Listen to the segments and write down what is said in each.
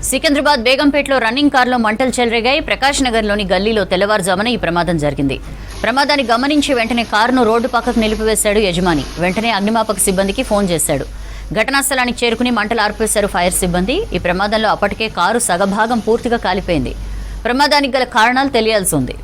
Secunderabad బేగంపేటలో running కారులో మంటలు చెలరేగాయి. ప్రకాష్ నగర్లోని గల్లీలో తెల్లవారుజామున ఈ ప్రమాదం జరిగింది. ప్రమాదాన్ని గమనించి వెంటనే కారును రోడ్డు పక్కకు నిలిపివేశాడు యజమాని. వెంటనే అగ్నిమాపక సిబ్బందికి ఫోన్ చేశాడు. ఘటనా స్థలానికి చేరుకుని మంటలు ఆర్పేశారు ఫైర్ సిబ్బంది. ఈ ప్రమాదంలో అప్పటికే కారు సగభాగం పూర్తిగా కాలిపోయింది. ప్రమాదానికి గల కారణాలు తెలియాల్సి ఉంది.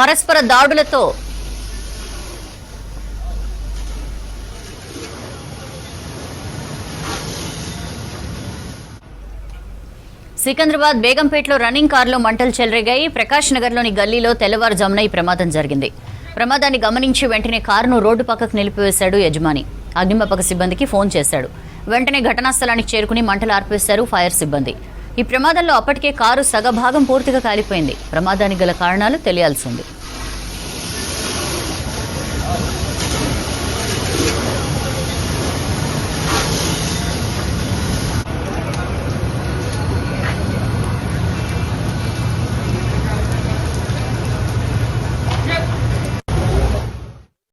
పరస్పర దాడులతో సికింద్రాబాద్ బేగంపేటలో రన్నింగ్ కారులో మంటలు చెలరేగాయి. ప్రకాష్ నగర్లోని గల్లీలో తెల్లవారుజామున ఈ ప్రమాదం జరిగింది. ప్రమాదాన్ని గమనించి వెంటనే కారును రోడ్డు పక్కకు నిలిపివేశాడు యజమాని. అగ్నిమాపక సిబ్బందికి ఫోన్ చేశాడు. వెంటనే ఘటనా స్థలానికి చేరుకుని మంటలు ఆర్పేశారు ఫైర్ సిబ్బంది. ఈ ప్రమాదంలో అప్పటికే కారు సగభాగం పూర్తిగా కాలిపోయింది. ప్రమాదానికి గల కారణాలు తెలియాల్సి ఉంది.